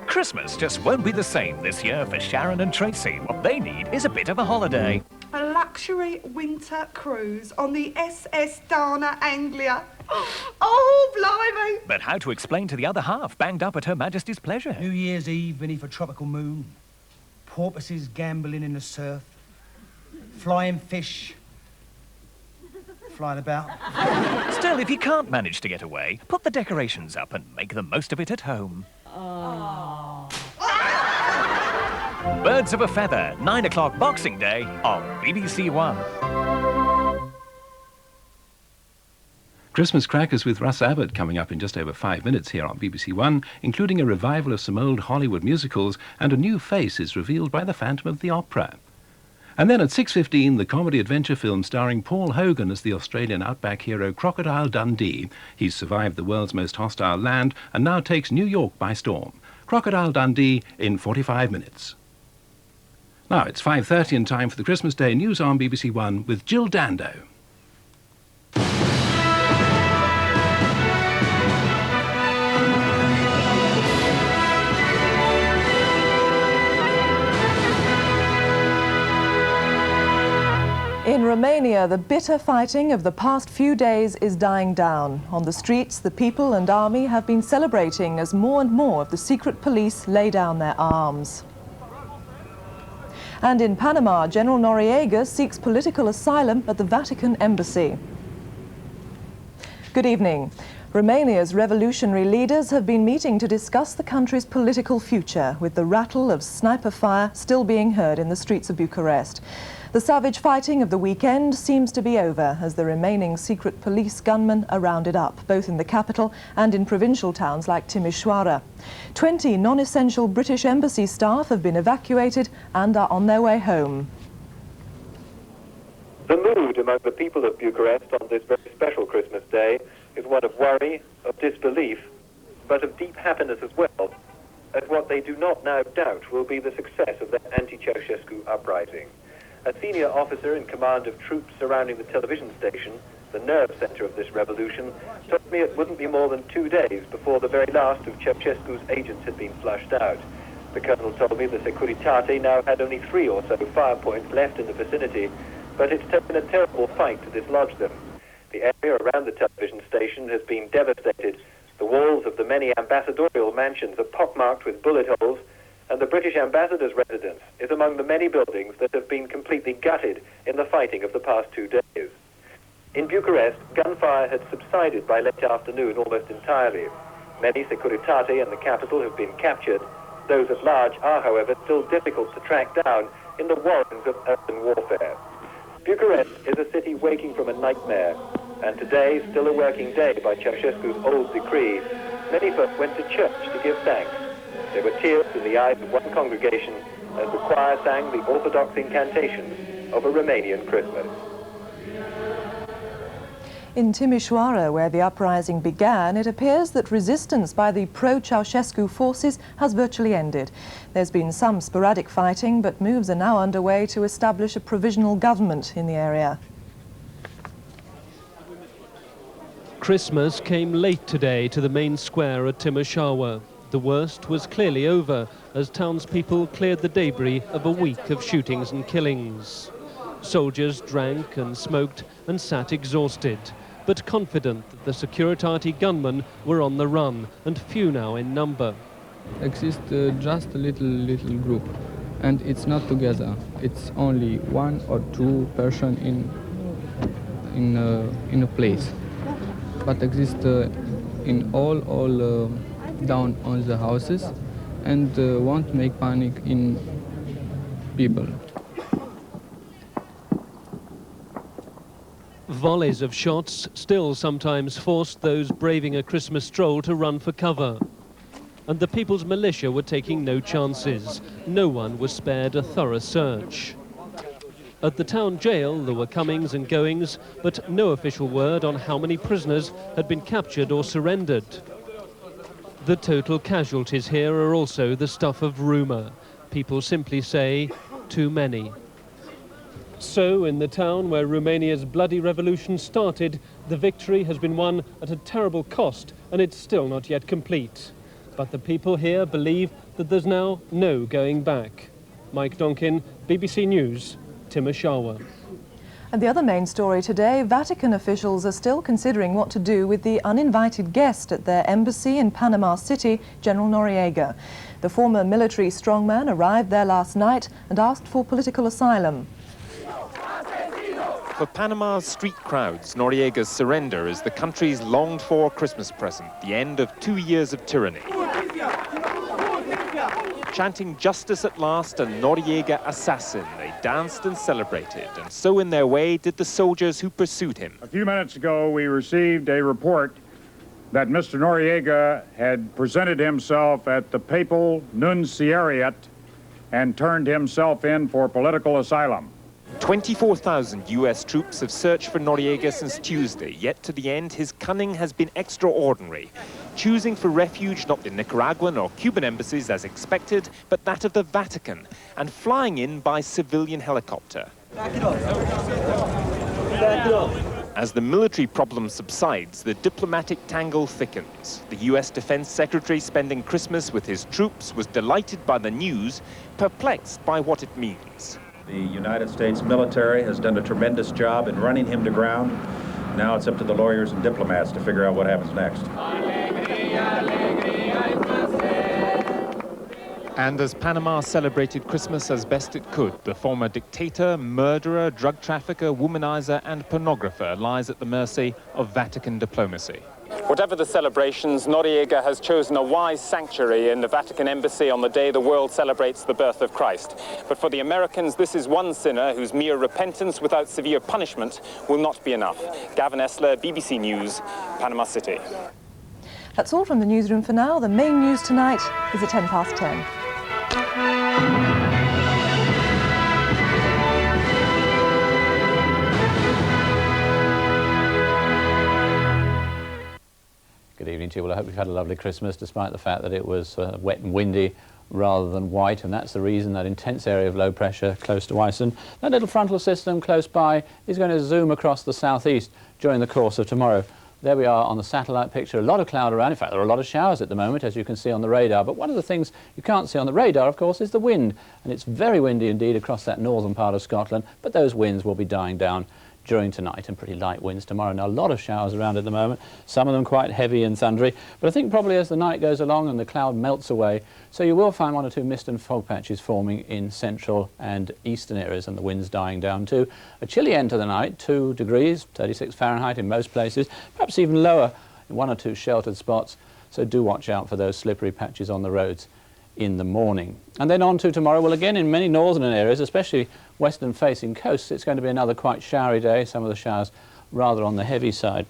Christmas just won't be the same this year for Sharon and Tracy. What they need is a bit of a holiday. A luxury winter cruise on the SS Dana Anglia. Oh, blimey! But how to explain to the other half, banged up at Her Majesty's pleasure? New Year's Eve beneath a tropical moon, porpoises gambling in the surf, flying fish flying about. Still, if you can't manage to get away, put the decorations up and make the most of it at home. Oh. Birds of a Feather, 9 o'clock Boxing Day on BBC1. Christmas Crackers with Russ Abbott coming up in just over 5 minutes here on BBC One, including a revival of some old Hollywood musicals, and a new face is revealed by the Phantom of the Opera. And then at 6:15, the comedy-adventure film starring Paul Hogan as the Australian outback hero Crocodile Dundee. He's survived the world's most hostile land and now takes New York by storm. Crocodile Dundee in 45 minutes. Now it's 5:30 and time for the Christmas Day news on BBC One with Jill Dando. In Romania, the bitter fighting of the past few days is dying down. On the streets, the people and army have been celebrating as more and more of the secret police lay down their arms. And in Panama, General Noriega seeks political asylum at the Vatican Embassy. Good evening. Romania's revolutionary leaders have been meeting to discuss the country's political future, with the rattle of sniper fire still being heard in the streets of Bucharest. The savage fighting of the weekend seems to be over as the remaining secret police gunmen are rounded up, both in the capital and in provincial towns like Timișoara. 20 non-essential British embassy staff have been evacuated and are on their way home. The mood among the people of Bucharest on this very special Christmas day is one of worry, of disbelief, but of deep happiness as well, at what they do not now doubt will be the success of their anti-Ceausescu uprising. A senior officer in command of troops surrounding the television station, the nerve center of this revolution, told me it wouldn't be more than 2 days before the very last of Ceausescu's agents had been flushed out. The colonel told me the Securitate now had only 3 or so fire points left in the vicinity, but it's taken a terrible fight to dislodge them. The area around the television station has been devastated. The walls of the many ambassadorial mansions are pockmarked with bullet holes, and the British ambassador's residence is among the many buildings that have been completely gutted in the fighting of the past 2 days. In Bucharest, gunfire had subsided by late afternoon almost entirely. Many Securitate in the capital have been captured. Those at large are, however, still difficult to track down in the warrens of urban warfare. Bucharest is a city waking from a nightmare, and today, still a working day by Ceausescu's old decree, many folk went to church to give thanks. There were tears in the eyes of one congregation as the choir sang the Orthodox incantations of a Romanian Christmas. In Timișoara, where the uprising began, it appears that resistance by the pro-Ceausescu forces has virtually ended. There's been some sporadic fighting, but moves are now underway to establish a provisional government in the area. Christmas came late today to the main square at Timișoara. The worst was clearly over as townspeople cleared the debris of a week of shootings and killings. Soldiers drank and smoked and sat exhausted, but confident that the Securitate gunmen were on the run and few now in number. Exists just a little group, and it's not together. It's only 1 or 2 persons in a place, but exist in all down on the houses, and won't make panic in people. Volleys of shots still sometimes forced those braving a Christmas stroll to run for cover. And the People's Militia were taking no chances. No one was spared a thorough search. At the town jail there were comings and goings, but no official word on how many prisoners had been captured or surrendered. The total casualties here are also the stuff of rumour. People simply say, too many. So, in the town where Romania's bloody revolution started, the victory has been won at a terrible cost, and it's still not yet complete. But the people here believe that there's now no going back. Mike Donkin, BBC News, Timisoara. And the other main story today, Vatican officials are still considering what to do with the uninvited guest at their embassy in Panama City, General Noriega. The former military strongman arrived there last night and asked for political asylum. For Panama's street crowds, Noriega's surrender is the country's longed-for Christmas present, the end of 2 years of tyranny. Chanting justice at last and Noriega assassin, they danced and celebrated, and so in their way did the soldiers who pursued him. A few minutes ago, we received a report that Mr. Noriega had presented himself at the papal nunciariate and turned himself in for political asylum. 24,000 US troops have searched for Noriega since Tuesday, yet to the end his cunning has been extraordinary, choosing for refuge not the Nicaraguan or Cuban embassies as expected, but that of the Vatican, and flying in by civilian helicopter. As the military problem subsides, the diplomatic tangle thickens. The US Defense Secretary spending Christmas with his troops was delighted by the news, perplexed by what it means. The United States military has done a tremendous job in running him to ground. Now it's up to the lawyers and diplomats to figure out what happens next. And as Panama celebrated Christmas as best it could, the former dictator, murderer, drug trafficker, womanizer and pornographer lies at the mercy of Vatican diplomacy. Whatever the celebrations, Noriega has chosen a wise sanctuary in the Vatican embassy on the day the world celebrates the birth of Christ. But for the Americans, this is one sinner whose mere repentance without severe punishment will not be enough. Gavin Essler, BBC News, Panama City. That's all from the newsroom for now. The main news tonight is at 10:10. Good evening to you. Well, I hope you've had a lovely Christmas, despite the fact that it was wet and windy rather than white, and that's the reason that intense area of low pressure close to Iceland. That little frontal system close by is going to zoom across the southeast during the course of tomorrow. There we are on the satellite picture, a lot of cloud around. In fact, there are a lot of showers at the moment, as you can see on the radar. But one of the things you can't see on the radar, of course, is the wind. And it's very windy indeed across that northern part of Scotland, but those winds will be dying down during tonight, and pretty light winds tomorrow. Now, a lot of showers around at the moment, some of them quite heavy and thundery, but I think probably as the night goes along and the cloud melts away, so you will find one or two mist and fog patches forming in central and eastern areas, and the winds dying down too. A chilly end to the night, 2 degrees, 36 Fahrenheit in most places, perhaps even lower in one or two sheltered spots, so do watch out for those slippery patches on the roads in the morning. And then on to tomorrow, well, again in many northern areas, especially western facing coasts, it's going to be another quite showery day, some of the showers rather on the heavy side.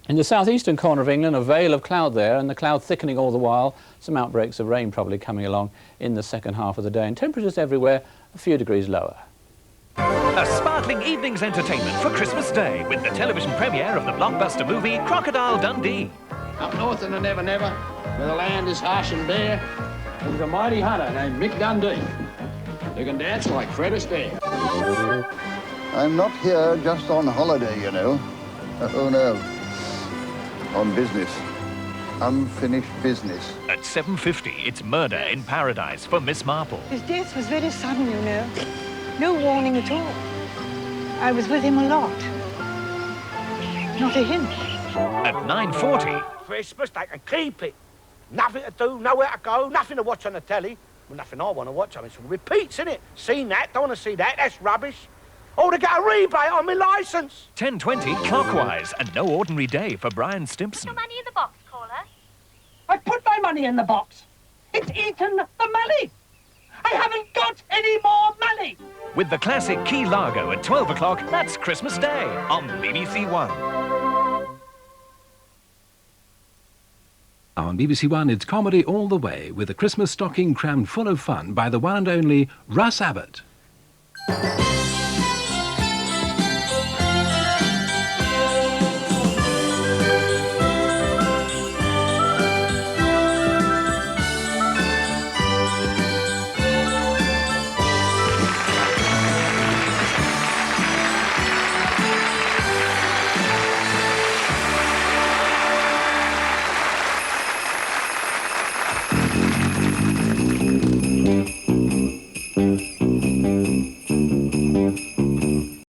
In the southeastern corner of England, a veil of cloud there, and the cloud thickening all the while, some outbreaks of rain probably coming along in the second half of the day, and temperatures everywhere a few degrees lower. A sparkling evening's entertainment for Christmas Day with the television premiere of the blockbuster movie Crocodile Dundee. Up north in the Never Never, where the land is harsh and bare, there's a mighty hunter named Mick Dundee, who can dance like Fred Astaire. I'm not here just on holiday, you know. Oh, no. On business. Unfinished business. At 7:50, it's Murder in Paradise for Miss Marple. His death was very sudden, you know. No warning at all. I was with him a lot. Not a hint. At 9:40... Christmas, they can keep it. Nothing to do, nowhere to go, nothing to watch on the telly. Well, nothing I want to watch. I mean, it's all repeats, isn't it? Seen that, don't want to see that, that's rubbish. Oh, to get a rebate on my licence. 10:20 clockwise, and no ordinary day for Brian Stimpson. Put your money in the box, caller. I put my money in the box. It's eaten the money. I haven't got any more money. With the classic Key Largo at 12 o'clock, that's Christmas Day on BBC1. On BBC1, it's comedy all the way, with a Christmas stocking crammed full of fun by the one and only Russ Abbott.